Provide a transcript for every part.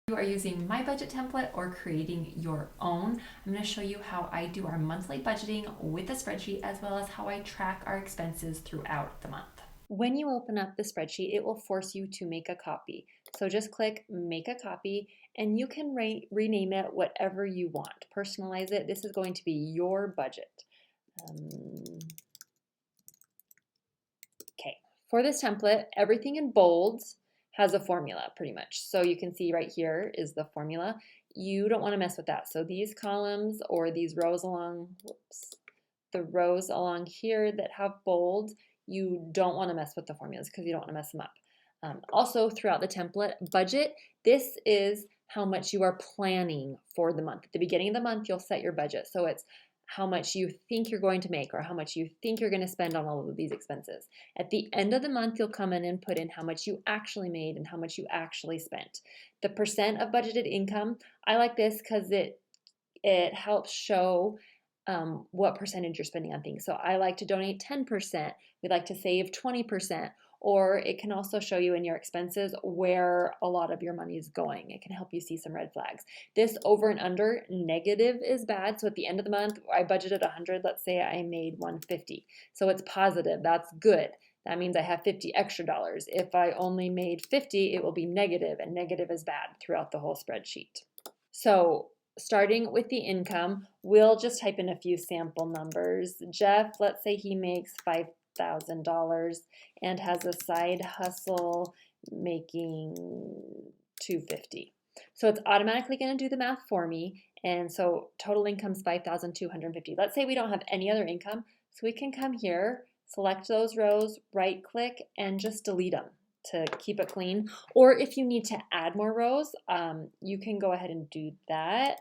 You are using my budget template or creating your own, I'm going to show you how I do our monthly budgeting with a spreadsheet, as well as how I track our expenses throughout the month. When you open up the spreadsheet, it will force you to make a copy. So just click make a copy and you can rename it whatever you want. Personalize it. This is going to be your budget. Okay, for this template, everything in bolds has a formula pretty much. So you can see right here is the formula. You don't want to mess with that. So these columns or these rows along, the rows along here that have bold, you don't want to mess with the formulas because you don't want to mess them up. Also, throughout the template, budget, this is how much you are planning for the month. At the beginning of the month, you'll set your budget. So it's how much you think you're going to make or how much you think you're going to spend on all of these expenses. At the end of the month, you'll come in and put in how much you actually made and how much you actually spent. The percent of budgeted income, I like this because it helps show what percentage you're spending on things. So I like to donate 10%. We like to save 20%. Or it can also show you in your expenses where a lot of your money is going. It can help you see some red flags. This over and under negative is bad. So at the end of the month, I budgeted 100. Let's say I made 150. So it's positive. That's good. That means I have 50 extra dollars. If I only made 50, it will be negative, and negative is bad throughout the whole spreadsheet. So starting with the income, we'll just type in a few sample numbers. Jeff, let's say he makes $5,000 and has a side hustle making $250. So it's automatically going to do the math for me. And so total income is $5,250. Let's say we don't have any other income. So we can come here, select those rows, right click, and just delete them to keep it clean. Or if you need to add more rows, you can go ahead and do that.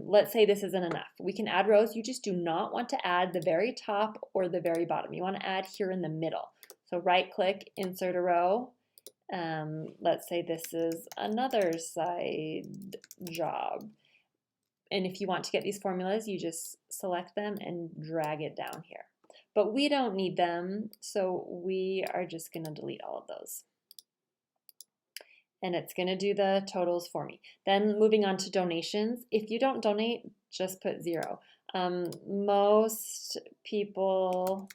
Let's say this isn't enough. We can add rows. You just do not want to add the very top or the very bottom. You want to add here in the middle. So right click, insert a row. Let's say this is another side job. And if you want to get these formulas, you just select them and drag it down here. But we don't need them, so we are just going to delete all of those. And it's going to do the totals for me. Then moving on to donations. If you don't donate, just put 0. Most people,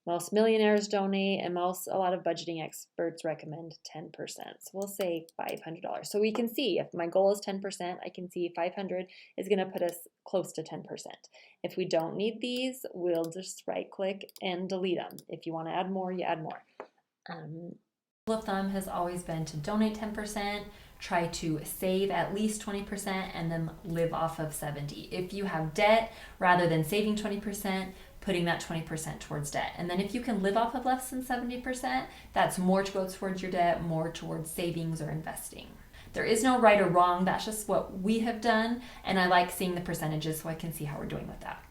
most millionaires donate, and a lot of budgeting experts recommend 10%. So we'll say $500. So we can see if my goal is 10%, I can see 500 is going to put us close to 10%. If we don't need these, we'll just right click and delete them. If you want to add more, you add more. Rule of thumb has always been to donate 10%, try to save at least 20%, and then live off of 70%. If you have debt, rather than saving 20%, putting that 20% towards debt. And then if you can live off of less than 70%, that's more to go towards your debt, more towards savings or investing. There is no right or wrong. That's just what we have done. And I like seeing the percentages so I can see how we're doing with that.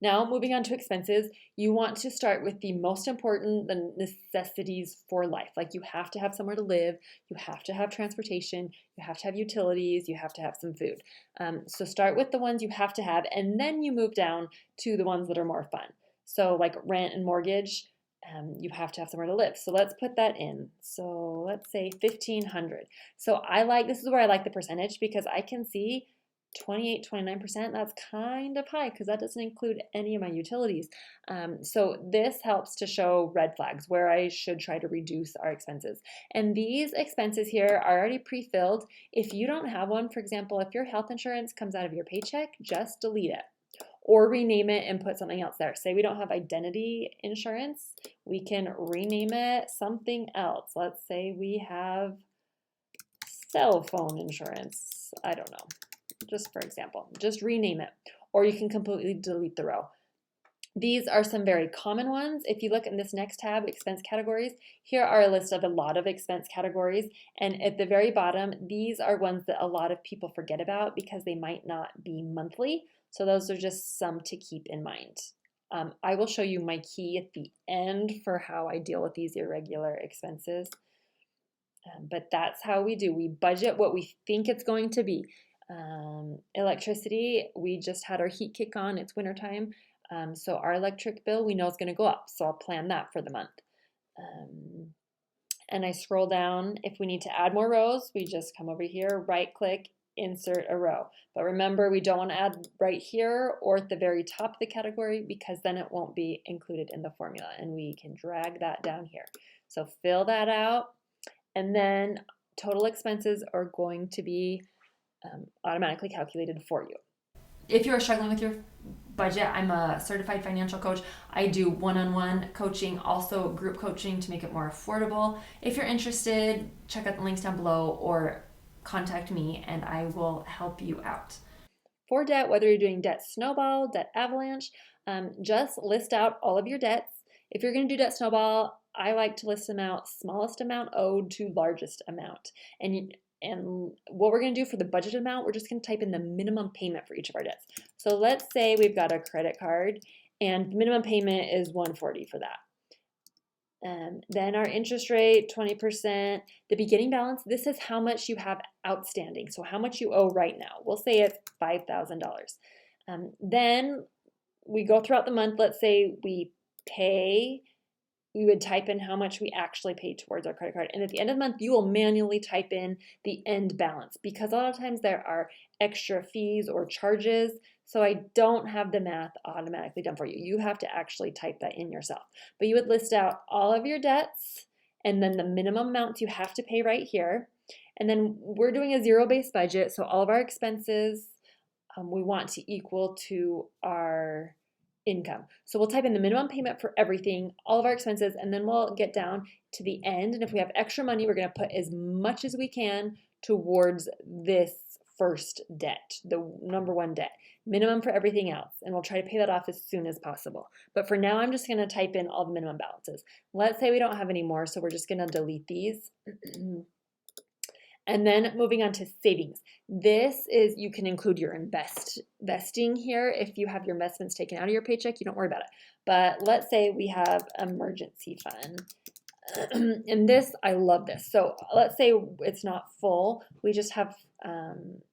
Now, moving on to expenses, you want to start with the most important, the necessities for life. Like you have to have somewhere to live, you have to have transportation, you have to have utilities, you have to have some food. So start with the ones you have to have, and then you move down to the ones that are more fun. So like rent and mortgage, you have to have somewhere to live. So let's put that in. So let's say 1,500. So this is where I like the percentage because I can see 28, 29%, that's kind of high because that doesn't include any of my utilities. So this helps to show red flags where I should try to reduce our expenses. And these expenses here are already pre-filled. If you don't have one, for example, if your health insurance comes out of your paycheck, just delete it or rename it and put something else there. Say we don't have identity insurance, we can rename it something else. Let's say we have cell phone insurance. I don't know. Just for example, just rename it, or you can completely delete the row. These are some very common ones. If you look in this next tab, expense categories, here are a list of a lot of expense categories. And at the very bottom, these are ones that a lot of people forget about because they might not be monthly. So those are just some to keep in mind. I will show you my key at the end for how I deal with these irregular expenses. But that's how we do. We budget what we think it's going to be. Electricity, we just had our heat kick on, it's wintertime, so our electric bill we know is going to go up, so I'll plan that for the month. and I scroll down. If we need to add more rows, we just come over here, right click, insert a row. But remember, we don't want to add right here or at the very top of the category because then it won't be included in the formula, and we can drag that down here. So fill that out, and then total expenses are going to be automatically calculated for you. If you're struggling with your budget, I'm a certified financial coach. I do one-on-one coaching, also group coaching to make it more affordable. If you're interested, check out the links down below or contact me and I will help you out. For debt, whether you're doing debt snowball, debt avalanche, just list out all of your debts. If you're going to do debt snowball, I like to list them out smallest amount owed to largest amount. And what we're going to do for the budget amount, we're just going to type in the minimum payment for each of our debts. So let's say we've got a credit card and the minimum payment is $140 for that. Then our interest rate, 20%. The beginning balance, this is how much you have outstanding. So how much you owe right now. We'll say it's $5,000. Then we go throughout the month. Let's say we would type in how much we actually paid towards our credit card. And at the end of the month, you will manually type in the end balance because a lot of times there are extra fees or charges. So I don't have the math automatically done for you. You have to actually type that in yourself. But you would list out all of your debts and then the minimum amounts you have to pay right here. And then we're doing a zero-based budget. So all of our expenses we want to equal to our income. So we'll type in the minimum payment for everything, all of our expenses, and then we'll get down to the end. And if we have extra money, we're going to put as much as we can towards this first debt, the number one debt, minimum for everything else. And we'll try to pay that off as soon as possible. But for now, I'm just going to type in all the minimum balances. Let's say we don't have any more, so we're just going to delete these. And then moving on to savings. This is, you can include your investing here. If you have your investments taken out of your paycheck, you don't worry about it. But let's say we have emergency fund. And this, I love this. So let's say it's not full. We just have,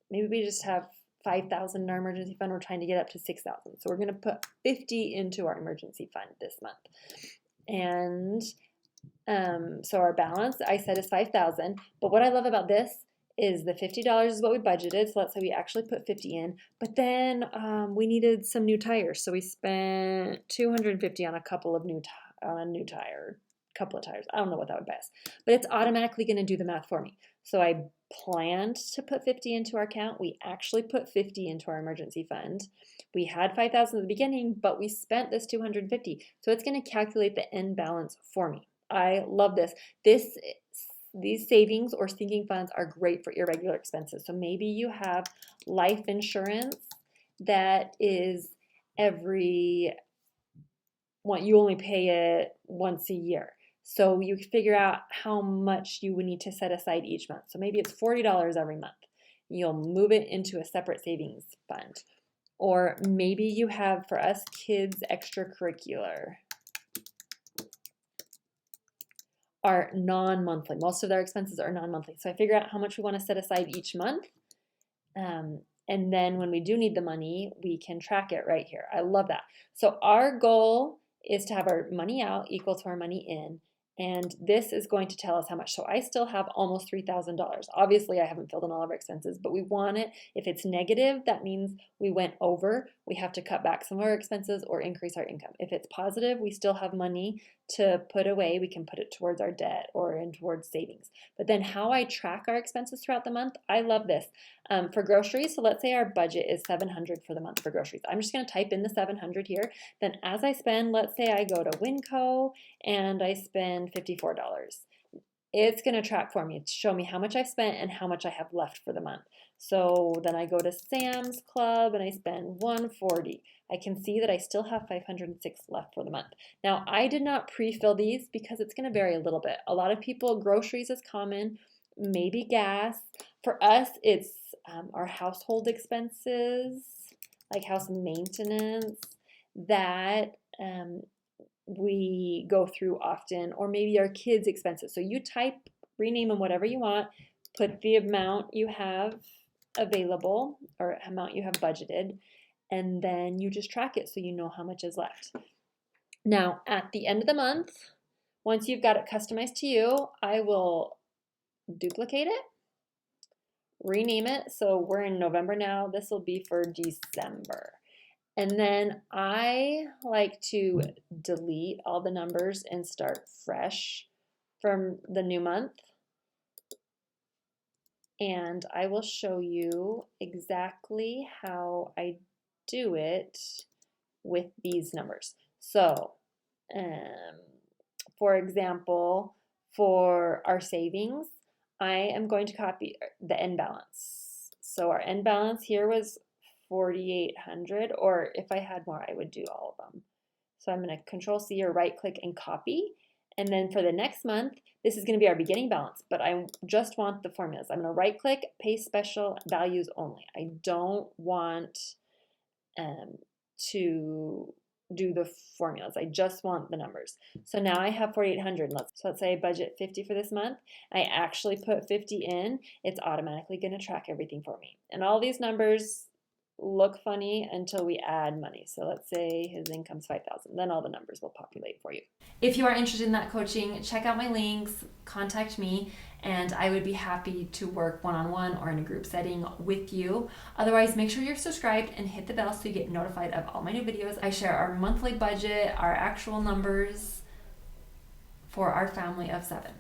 maybe we just have 5,000 in our emergency fund. We're trying to get up to 6,000. So we're going to put 50 into our emergency fund this month. And so our balance, I said, is 5,000. But what I love about this is the $50 is what we budgeted. So let's say we actually put 50 in. But then we needed some new tires. So we spent $250 on a couple of new tire, couple of tires. I don't know what that would buy us. But it's automatically going to do the math for me. So I planned to put 50 into our account. We actually put 50 into our emergency fund. We had 5,000 at the beginning, but we spent this 250. So it's going to calculate the end balance for me. I love this. These savings or sinking funds are great for irregular expenses. So maybe you have life insurance that is you only pay it once a year. So you figure out how much you would need to set aside each month. So maybe it's $40 every month. You'll move it into a separate savings fund. Or maybe you have, for us kids, extracurricular. Are non-monthly. Most of their expenses are non-monthly. So I figure out how much we want to set aside each month. And then when we do need the money, we can track it right here. I love that. So our goal is to have our money out equal to our money in. And this is going to tell us how much. So I still have almost $3,000. Obviously, I haven't filled in all of our expenses, but we want it. If it's negative, that means we went over. We have to cut back some of our expenses or increase our income. If it's positive, we still have money to put away. We can put it towards our debt or in towards savings. But then how I track our expenses throughout the month, I love this. For groceries, so let's say our budget is $700 for the month for groceries. I'm just going to type in the $700 here. Then as I spend, let's say I go to Winco and I spend $54. It's going to track for me to show me how much I've spent and how much I have left for the month. So then I go to Sam's Club and I spend $140. I can see that I still have $506 left for the month. Now, I did not pre-fill these because it's going to vary a little bit. A lot of people, groceries is common, maybe gas. For us, it's our household expenses, like house maintenance, that we go through often, or maybe our kids' expenses. So you type, rename them whatever you want, put the amount you have available or amount you have budgeted, and then you just track it so you know how much is left. Now, at the end of the month, Once you've got it customized to you, I will duplicate it, rename it. So we're in November now. This will be for December. And then I like to delete all the numbers and start fresh from the new month. And I will show you exactly how I do it with these numbers. So, for example, for our savings, I am going to copy the end balance. So our end balance here was 4,800, or if I had more, I would do all of them. So I'm going to Control C or right click and copy. And then for the next month, this is going to be our beginning balance, but I just want the formulas. I'm going to right click, paste special values only. I don't want to do the formulas. I just want the numbers. So now I have 4,800. Let's say I budget 50 for this month. I actually put 50 in. It's automatically going to track everything for me. And all these numbers look funny until we add money. So let's say his income's 5,000. Then all the numbers will populate for you. If you are interested in that coaching, check out my links, contact me, and I would be happy to work one-on-one or in a group setting with you. Otherwise, make sure you're subscribed and hit the bell so you get notified of all my new videos. I share our monthly budget, our actual numbers for our family of 7.